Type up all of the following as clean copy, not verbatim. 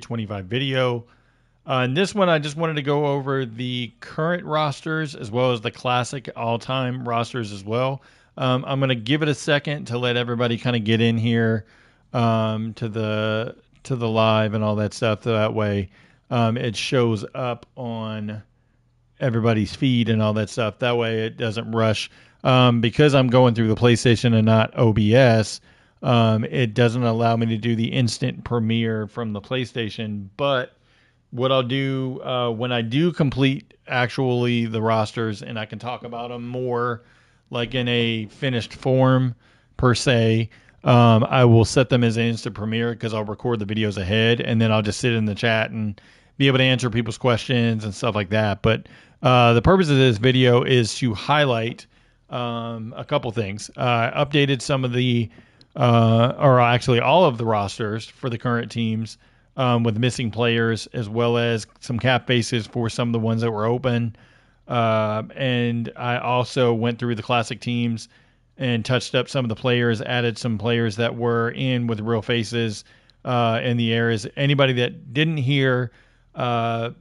25 video. In this one, I just wanted to go over the current rosters as well as the classic all-time rosters as well. I'm going to give it a second to let everybody kind of get in here to the live and all that stuff. So that way it shows up on everybody's feed and all that stuff. That way it doesn't rush. Because I'm going through the PlayStation and not OBS, it doesn't allow me to do the instant premiere from the PlayStation. But what I'll do when I do complete actually the rosters, and I can talk about them more like in a finished form per se, I will set them as an instant premiere because I'll record the videos ahead, and then I'll just sit in the chat and be able to answer people's questions and stuff like that. But the purpose of this video is to highlight a couple things. Updated some of the, or actually all of the rosters for the current teams with missing players, as well as some cap bases for some of the ones that were open. And I also went through the classic teams and touched up some of the players, added some players that were in with real faces in the areas. Anybody that didn't hear TG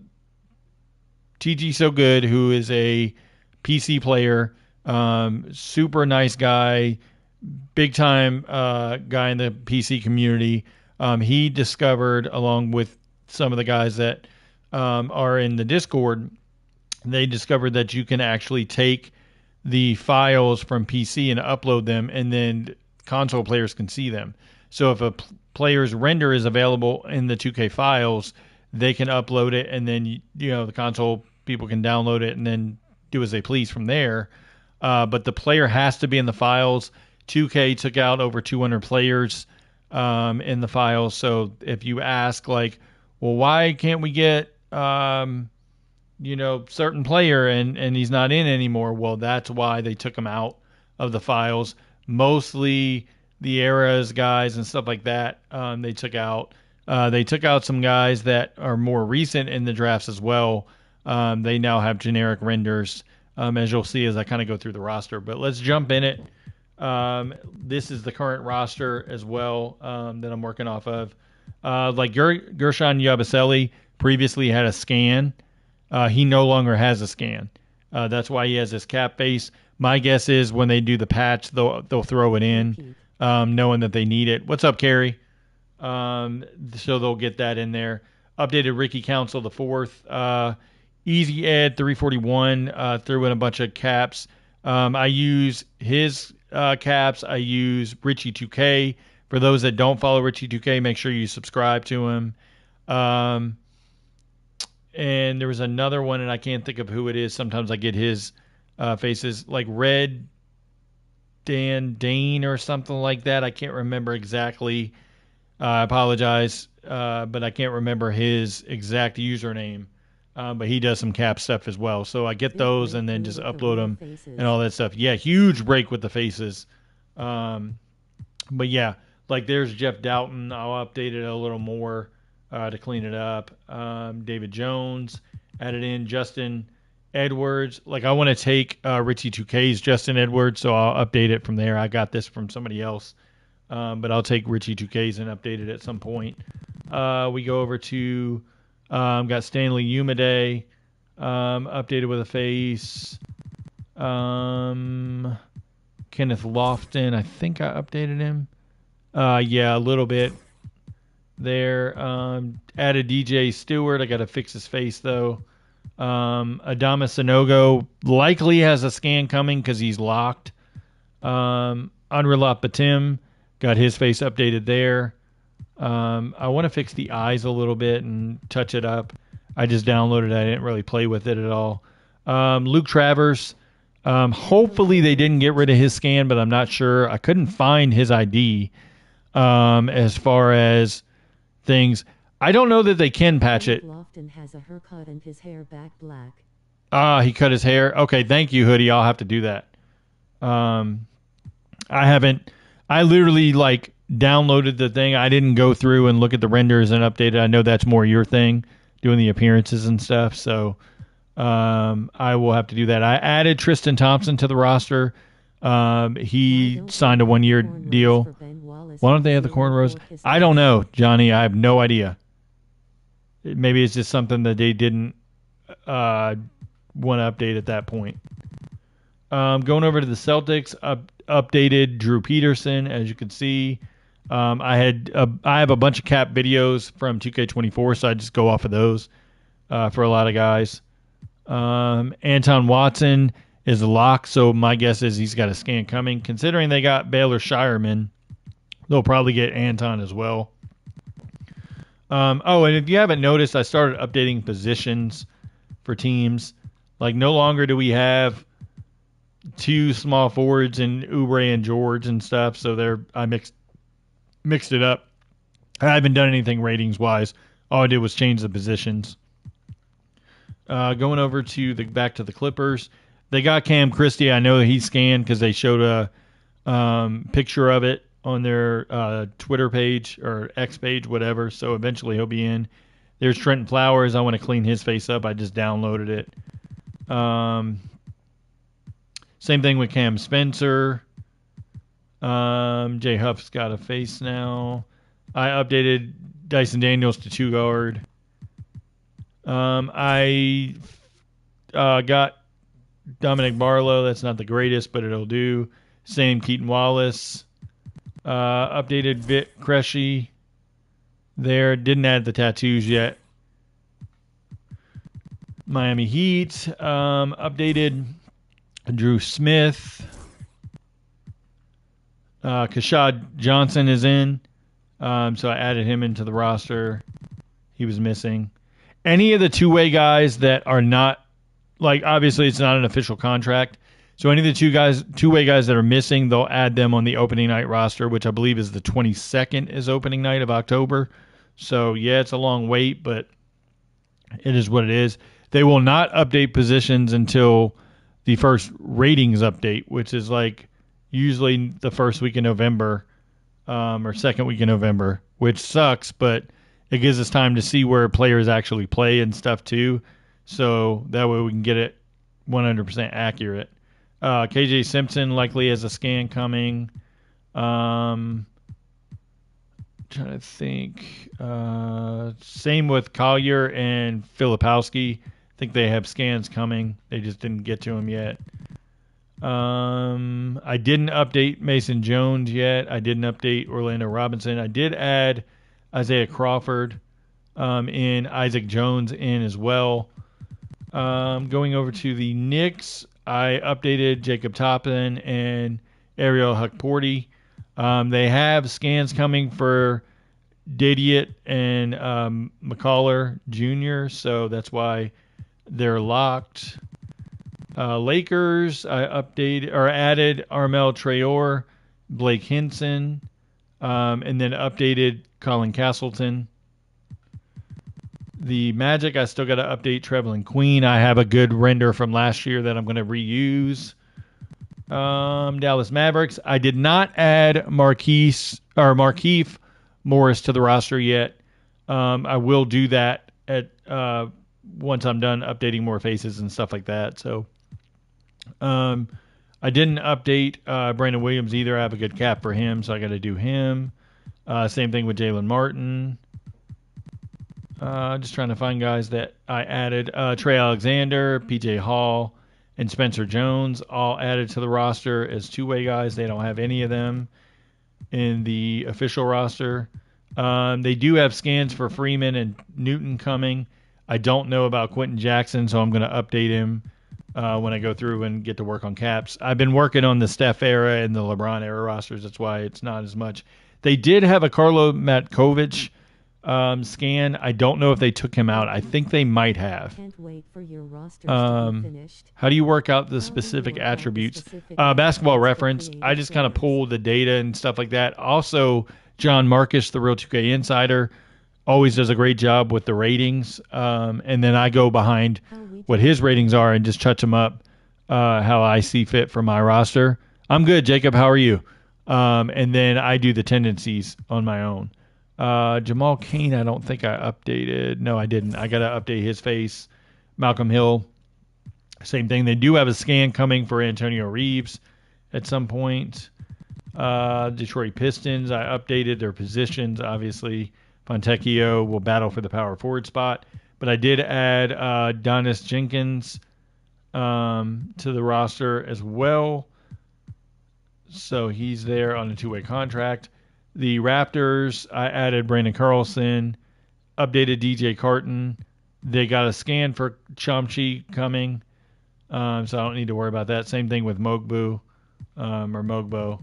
So Good, who is a PC player, super nice guy, big time guy in the PC community. He discovered, along with some of the guys that are in the Discord, they discovered that you can actually take the files from PC and upload them, and then console players can see them. So if a player's render is available in the 2K files, they can upload it, and then the console people can download it and then do as they please from there. But the player has to be in the files. 2K took out over 200 players in the files. So if you ask, like, well, why can't we get certain player and he's not in anymore? Well, that's why they took him out of the files. Mostly the eras guys and stuff like that. They took out. They took out some guys that are more recent in the drafts as well. They now have generic renders, as you'll see as I kind of go through the roster. But let's jump in it. This is the current roster as well that I'm working off of. Like Gershon Yabusele previously had a scan. He no longer has a scan. That's why he has this cap base. My guess is when they do the patch, they'll throw it in, knowing that they need it. What's up, Carrie? So they'll get that in there. Updated Ricky Council the fourth. Easy Ed 341 threw in a bunch of caps. I use his caps. I use Richie 2K. For those that don't follow Richie 2K, make sure you subscribe to him. And there was another one, and I can't think of who it is. Sometimes I get his faces, like Red Dan Dane or something like that. I can't remember exactly. I apologize, but I can't remember his exact username. But he does some cap stuff as well. So I get those and then just upload them and all that stuff. Yeah, huge break with the faces. But yeah, like there's Jeff Doughton. I'll update it a little more to clean it up. David Jones added in. Justin Edwards. Like I want to take Richie 2K's Justin Edwards, so I'll update it from there. I got this from somebody else. But I'll take Richie 2K's and update it at some point. We go over to... got Stanley Umade updated with a face. Kenneth Lofton, I think I updated him. Yeah, a little bit there. Added DJ Stewart. I got to fix his face, though. Adama Sanogo likely has a scan coming because he's locked. Unrelat Batim got his face updated there. I want to fix the eyes a little bit and touch it up. I just downloaded it. I didn't really play with it at all. Luke Travers. Hopefully they didn't get rid of his scan, but I'm not sure. I couldn't find his ID as far as things. I don't know that they can patch it. Lofton has a haircut and his hair back black. He cut his hair. Okay, thank you, Hoodie. I'll have to do that. I haven't. I literally downloaded the thing. I didn't go through and look at the renders and update it. I know that's more your thing, doing the appearances and stuff. So I will have to do that. I added Tristan Thompson to the roster. He signed a 1-year deal. Why don't they have the cornrows? I don't know, Johnny. I have no idea. Maybe it's just something that they didn't want to update at that point. Going over to the Celtics, updated Drew Peterson, as you can see. I have a bunch of cap videos from 2K24, so I just go off of those for a lot of guys. Anton Watson is a lock, so my guess is he's got a scan coming. Considering they got Baylor Shireman, they'll probably get Anton as well. And if you haven't noticed, I started updating positions for teams. Like, no longer do we have two small forwards in Oubre and George and stuff. So I mixed it up. I haven't done anything ratings wise. All I did was change the positions. Going over to back to the Clippers, they got Cam Christie. I know he scanned because they showed a picture of it on their Twitter page or X page, whatever. So eventually he'll be in. There's Trenton Flowers. I want to clean his face up. I just downloaded it. Same thing with Cam Spencer. Jay Huff's got a face now. I updated Dyson Daniels to 2 guard. I got Dominic Barlow. That's not the greatest, but it'll do. Same Keaton Wallace. Updated Vit Cresci there. Didn't add the tattoos yet. Miami Heat. Updated Drew Smith. Kashad Johnson is in. So I added him into the roster. He was missing. Any of the two-way guys that are not, like, obviously it's not an official contract. So any of the two-way guys that are missing, they'll add them on the opening night roster, which I believe is the 22nd is opening night of October. So, yeah, it's a long wait, but it is what it is. They will not update positions until the first ratings update, which is like usually the first week in November or second week in November, which sucks, but it gives us time to see where players actually play and stuff too. So that way we can get it 100% accurate. KJ Simpson likely has a scan coming. Trying to think. Same with Collier and Filipowski. I think they have scans coming. They just didn't get to them yet. I didn't update Mason Jones yet. I didn't update Orlando Robinson. I did add Isaiah Crawford in, Isaac Jones in as well. Going over to the Knicks, I updated Jacob Toppin and Ariel Hukporti. They have scans coming for Didiot and McCullough Jr., so that's why they're locked. Lakers, I added Armel Traore, Blake Hinson, and then updated Colin Castleton. The Magic, I still got to update Trevelyan Queen. I have a good render from last year that I'm going to reuse. Dallas Mavericks, I did not add Markieff Morris to the roster yet. I will do that at once I'm done updating more faces and stuff like that. So I didn't update Brandon Williams either. I have a good cap for him, so I got to do him. Same thing with Jalen Martin. Just trying to find guys that I added. Trey Alexander, PJ Hall, and Spencer Jones all added to the roster as two-way guys. They don't have any of them in the official roster. They do have scans for Freeman and Newton coming. I don't know about Quentin Jackson, so I'm going to update him when I go through and get to work on caps. I've been working on the Steph era and the LeBron era rosters. That's why it's not as much. They did have a Karlo Matkovic scan. I don't know if they took him out. I think they might have. Can't wait for your rosters to be finished. How do you work out the specific attributes? Basketball Reference. I just kind of pull the data and stuff like that. Also, John Marcus, the Real 2K Insider, always does a great job with the ratings. And then I go behind what his ratings are and just touch them up how I see fit for my roster. I'm good, Jacob. How are you? And then I do the tendencies on my own. Jamal Cain, I don't think I updated. No, I didn't. I got to update his face. Malcolm Hill, same thing. They do have a scan coming for Antonio Reeves at some point. Detroit Pistons, I updated their positions, obviously. Fontecchio will battle for the power forward spot. But I did add Donis Jenkins to the roster as well. So he's there on a two-way contract. The Raptors, I added Brandon Carlson, updated DJ Carton. They got a scan for Chomchi coming, so I don't need to worry about that. Same thing with Mogbu or Mogbo.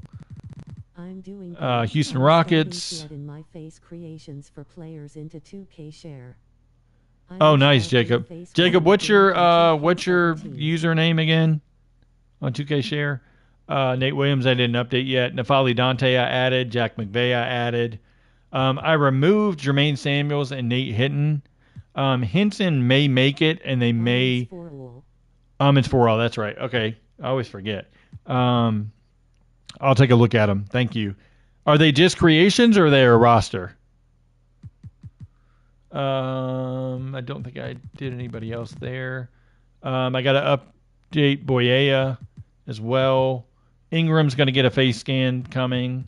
I'm doing Houston Rockets. In my face creations for players into 2K share. Oh, nice, Jacob. Jacob, what's your username again on 2K share? Nate Williams, I didn't update yet. Nafali Dante, I added. Jack McVay, I added. I removed Jermaine Samuels and Nate Hinton. Hinton may make it, and they may. It's for all. That's right. Okay, I always forget. I'll take a look at them. Thank you. Are they just creations or are they a roster? I don't think I did anybody else there. I got to update Boyea as well. Ingram's going to get a face scan coming.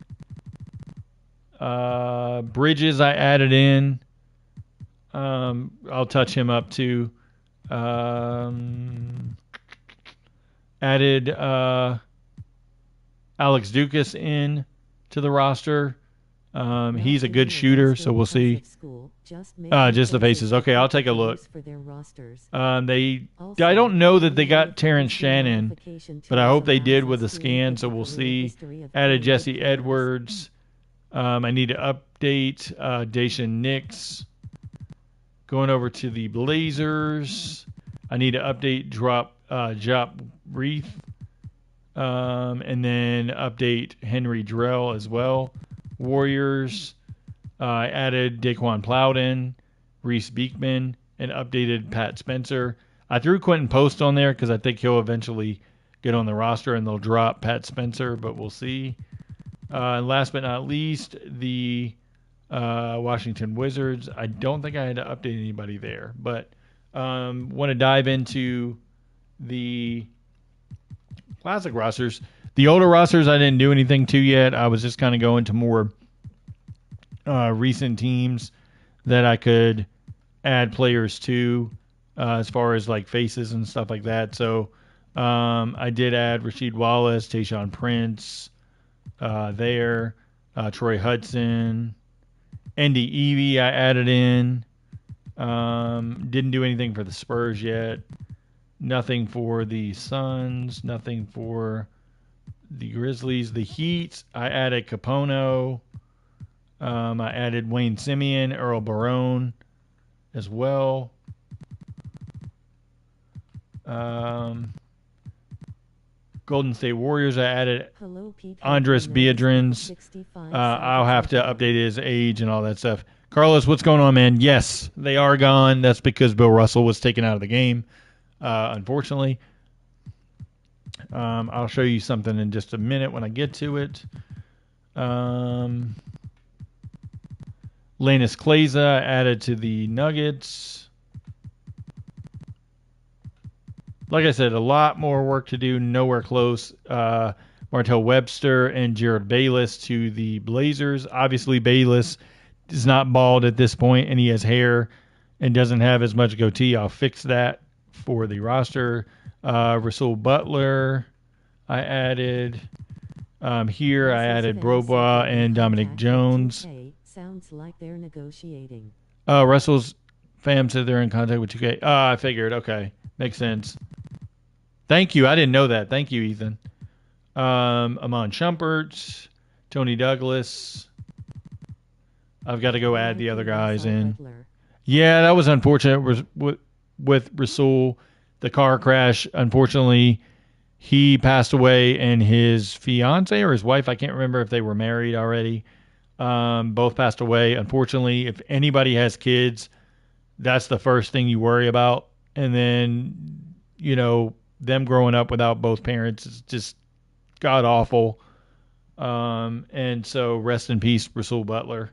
Bridges I added in. I'll touch him up too. Added Alex Dukas in to the roster. He's a good shooter, so we'll see. Just the faces. Okay, I'll take a look. I don't know that they got Terrence Shannon, but I hope they did with the scan, so we'll see. Added Jesse Edwards. I need to update Dacian Nix. Going over to the Blazers. I need to update Jop Reef. And then update Henry Drell as well. Warriors. I added Daquan Plowden, Reese Beekman, and updated Pat Spencer. I threw Quentin Post on there because I think he'll eventually get on the roster and they'll drop Pat Spencer, but we'll see. And last but not least, the Washington Wizards. I don't think I had to update anybody there, but want to dive into the classic rosters. The older rosters I didn't do anything to yet. I was just kind of going to more recent teams that I could add players to as far as like faces and stuff like that. So I did add Rasheed Wallace, Tayshaun Prince there, Troy Hudson, Andy Evie I added in. Didn't do anything for the Spurs yet. Nothing for the Suns. Nothing for the Grizzlies. The Heat, I added Capono. I added Wayne Simeon, Earl Barone as well. Golden State Warriors, I added Andres Biedrins. I'll have to update his age and all that stuff. Carlos, what's going on, man? Yes, they are gone. That's because Bill Russell was taken out of the game, unfortunately. I'll show you something in just a minute when I get to it. Lanus Kleza added to the Nuggets. Like I said, a lot more work to do, nowhere close. Martell Webster and Jared Bayless to the Blazers. Obviously, Bayless is not bald at this point, and he has hair and doesn't have as much goatee. I'll fix that for the roster. Rasul Butler, I added. Here, I added Brobois and Dominic Jones. Sounds like they're negotiating. Russell's fam said they're in contact with 2K. I figured. Okay. Makes sense. Thank you. I didn't know that. Thank you, Ethan. Amon Shumpert, Tony Douglas. I've got to go add the other guys in. Yeah, that was unfortunate with Rasul. The car crash, unfortunately, he passed away and his fiance or his wife, I can't remember if they were married already, both passed away. Unfortunately, if anybody has kids, that's the first thing you worry about. And then, them growing up without both parents is just god awful. And so rest in peace, Rasul Butler.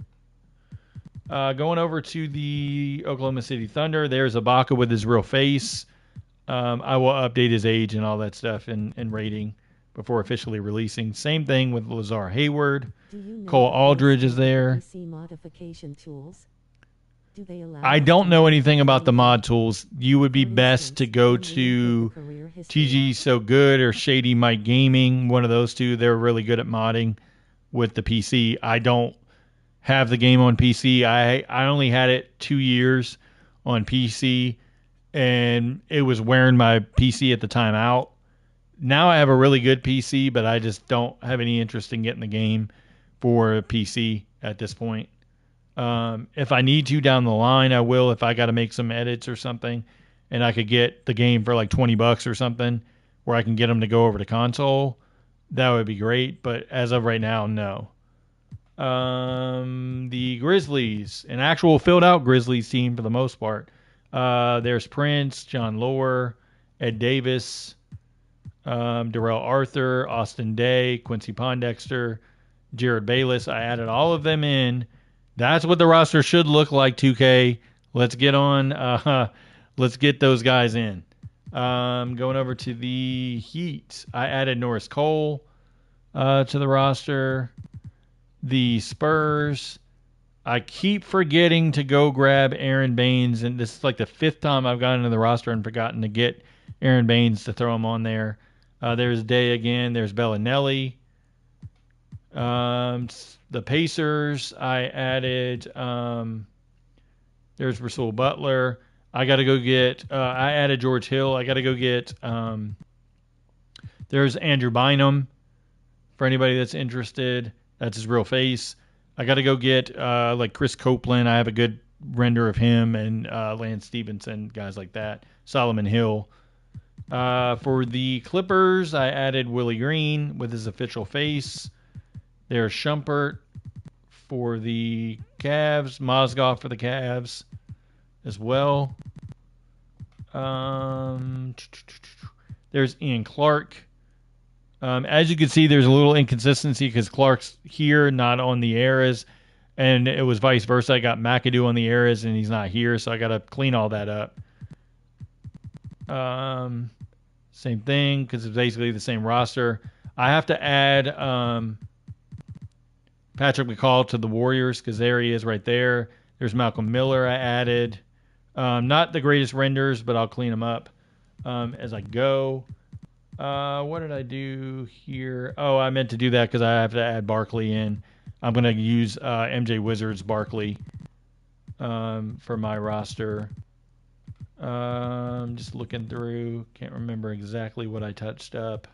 Going over to the Oklahoma City Thunder, there's Ibaka with his real face. I will update his age and all that stuff and rating before officially releasing. Same thing with Lazar Hayward. Cole Aldridge is there. Modification tools. Do they allow I us don't to know modify anything about the anything? mod tools. You would be For best to instance, go when we input to the career history, TG So Good or Shady Mike Gaming, one of those two. They're really good at modding with the PC. I don't have the game on PC. I only had it 2 years on PC, and it was wearing my PC at the time out. Now I have a really good PC, but I just don't have any interest in getting the game for a PC at this point. If I need to down the line, I will. If I got to make some edits or something, and I could get the game for like $20 or something, where I can get them to go over to console, that would be great. But as of right now, no. The Grizzlies, an actual filled out Grizzlies team for the most part. There's Prince, John Lohr, Ed Davis, Darrell Arthur, Austin Day, Quincy Pondexter, Jared Bayless. I added all of them in. That's what the roster should look like, 2K. Let's get on. Let's get those guys in. Going over to the Heat, I added Norris Cole to the roster. The Spurs, I keep forgetting to go grab Aaron Baines, and this is like the fifth time I've gotten into the roster and forgotten to get Aaron Baines to throw him on there. There's Day again. There's Bellinelli. The Pacers, I added. There's Rasul Butler. I got to go get. I added George Hill. I got to go get. There's Andrew Bynum. For anybody that's interested, that's his real face. I got to go get like Chris Copeland. I have a good render of him and Lance Stevenson, guys like that. Solomon Hill. For the Clippers, I added Willie Green with his official face. There's Shumpert for the Cavs. Mozgov for the Cavs as well. There's Ian Clark. As you can see, there's a little inconsistency because Clark's here, not on the Eras, and it was vice versa. I got McAdoo on the Eras, and he's not here, so I got to clean all that up. Same thing because it's basically the same roster. I have to add Patrick McCall to the Warriors because there he is right there. There's Malcolm Miller I added. Not the greatest renders, but I'll clean them up as I go. What did I do here? Oh, I meant to do that because I have to add Barkley in. I'm going to use MJ Wizards Barkley for my roster. Just looking through. Can't remember exactly what I touched up.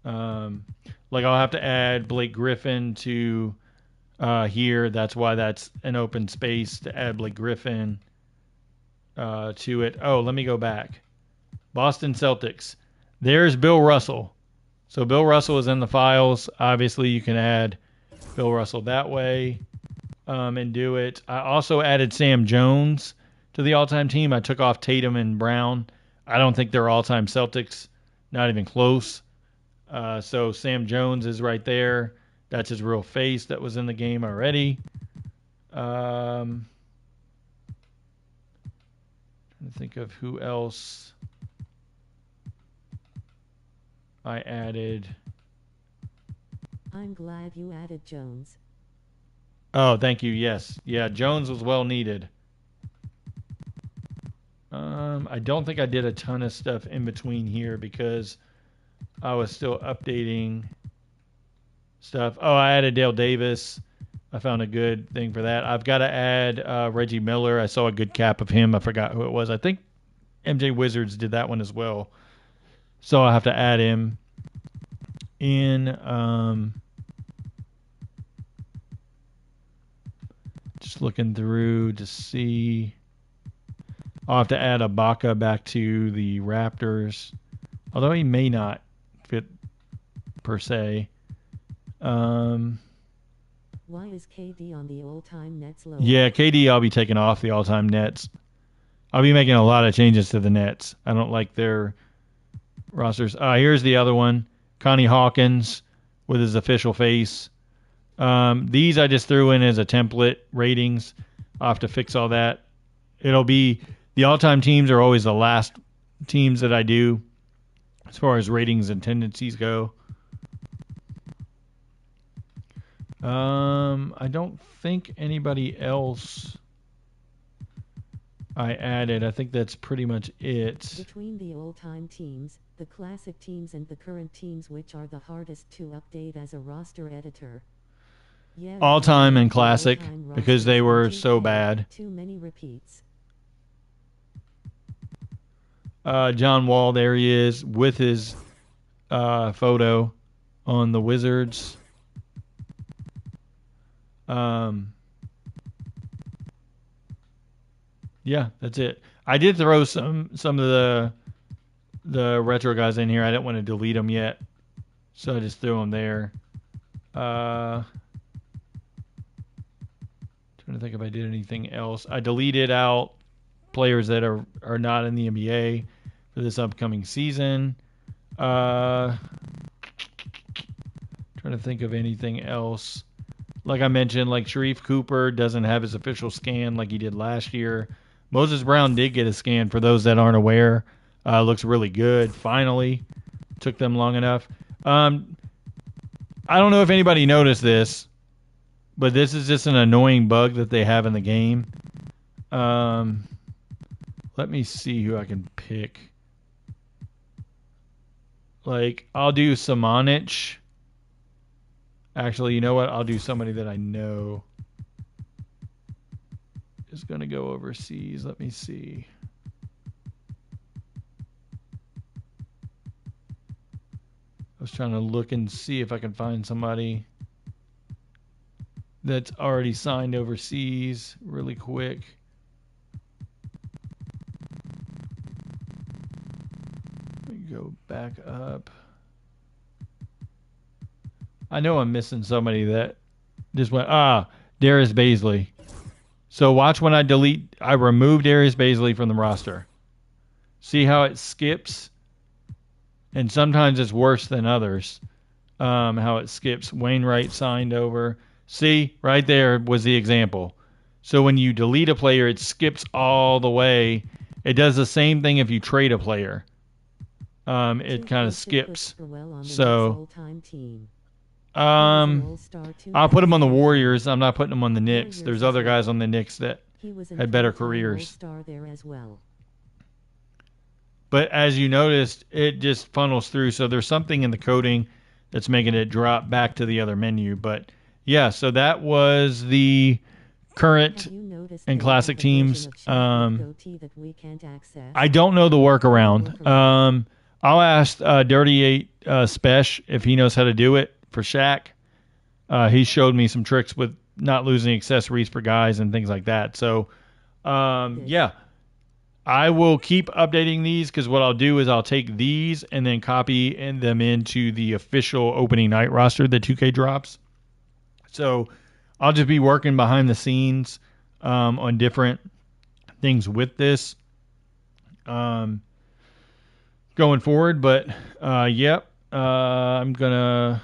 Like I'll have to add Blake Griffin to here. That's why that's an open space to add Blake Griffin to it. Oh, let me go back. Boston Celtics. There's Bill Russell. So Bill Russell is in the files. Obviously, you can add Bill Russell that way and do it. I also added Sam Jones to the all-time team. I took off Tatum and Brown. I don't think they're all-time Celtics. Not even close. So Sam Jones is right there. That's his real face that was in the game already. Trying to think of who else I added. I'm glad you added Jones. Oh, thank you. Yes. Yeah, Jones was well needed. I don't think I did a ton of stuff in between here because I was still updating stuff. Oh, I added Dale Davis. I found a good thing for that. I've got to add Reggie Miller. I saw a good cap of him. I forgot who it was. I think MJ Wizards did that one as well. So I have to add him in. Just looking through to see. I'll have to add Ibaka back to the Raptors. Although he may not fit per se. Why is KD on the all-time Nets low? Yeah, KD I'll be taking off the all-time Nets. I'll be making a lot of changes to the Nets. I don't like their rosters. Here's the other one. Connie Hawkins with his official face. These I just threw in as a template ratings. I'll have to fix all that. It'll be the all-time teams are always the last teams that I do as far as ratings and tendencies go. I don't think anybody else I added. I think that's pretty much it. Between the old-time teams, the classic teams and the current teams, which are the hardest to update as a roster editor? Yeah, All-time and the classic all-time because they rosters were in so 2K, bad. Too many repeats. John Wall, there he is with his photo on the Wizards. Yeah, that's it. I did throw some of the retro guys in here. I didn't want to delete them yet, so I just threw them there. Trying to think if I did anything else. I deleted out players that are not in the NBA for this upcoming season. Trying to think of anything else. Like I mentioned, like Sharif Cooper doesn't have his official scan like he did last year. Moses Brown did get a scan, for those that aren't aware. Looks really good. Finally, took them long enough. I don't know if anybody noticed this, but this is just an annoying bug that they have in the game. Let me see who I can pick. Like, I'll do Samanich. Actually, you know what? I'll do somebody that I know is going to go overseas. Let me see. I was trying to look and see if I can find somebody that's already signed overseas really quick. Let me go back up. I know I'm missing somebody that just went, Darius Baisley. So watch when I delete, I remove Darius Baisley from the roster. See how it skips? And sometimes it's worse than others. How it skips. Wainwright signed over. See, right there was the example. So when you delete a player, it skips all the way. It does the same thing if you trade a player. It kind of skips. So I'll put him on the Warriors. I'm not putting him on the Knicks. There's other guys on the Knicks that had better careers. But as you noticed, it just funnels through. So there's something in the coding that's making it drop back to the other menu. But yeah, so that was the current and classic teams. I don't know the workaround. I'll ask Dirty 8 Spesh if he knows how to do it for Shaq. He showed me some tricks with not losing accessories for guys and things like that. So, yeah. I will keep updating these because what I'll do is I'll take these and then copy them into the official opening night roster that 2K drops. So I'll just be working behind the scenes on different things with this going forward. But yep, I'm gonna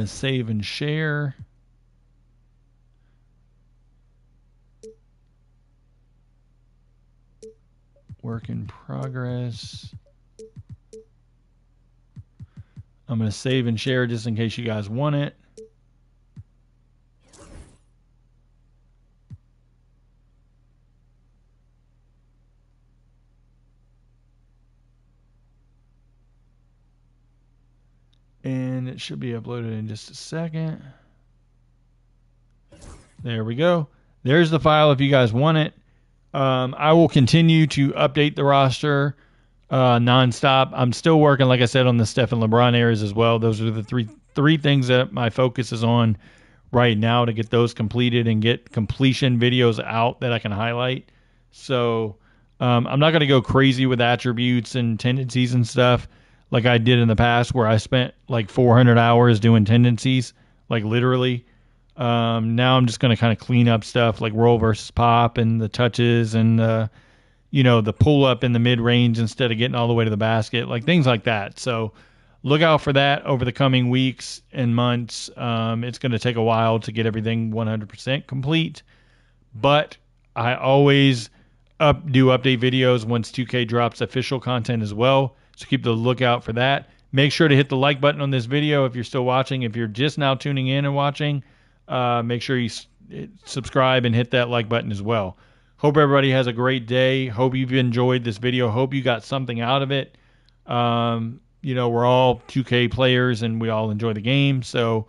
save and share. Work in progress. I'm going to save and share just in case you guys want it. And it should be uploaded in just a second. There we go. There's the file if you guys want it. I will continue to update the roster nonstop. I'm still working, like I said, on the Steph and LeBron areas as well. Those are the three things that my focus is on right now to get those completed and get completion videos out that I can highlight. So I'm not going to go crazy with attributes and tendencies and stuff like I did in the past where I spent like 400 hours doing tendencies, like literally. Now I'm just going to kind of clean up stuff like roll versus pop and the touches and the pull up in the mid range instead of getting all the way to the basket, like things like that. So look out for that over the coming weeks and months. It's going to take a while to get everything 100% complete, but I always do update videos once 2K drops official content as well. So keep the lookout for that. Make sure to hit the like button on this video if you're still watching. If you're just now tuning in and watching, make sure you subscribe and hit that like button as well. Hope everybody has a great day. Hope you've enjoyed this video. Hope you got something out of it. We're all 2K players and we all enjoy the game. So,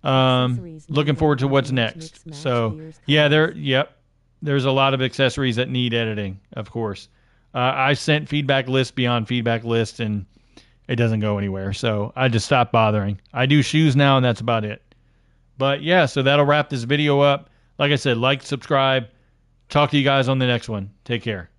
looking forward to what's next. So, yeah, there's a lot of accessories that need editing, of course. I sent feedback list beyond feedback list and it doesn't go anywhere. So I just stopped bothering. I do shoes now and that's about it. But yeah, so that'll wrap this video up. Like I said, like, subscribe. Talk to you guys on the next one. Take care.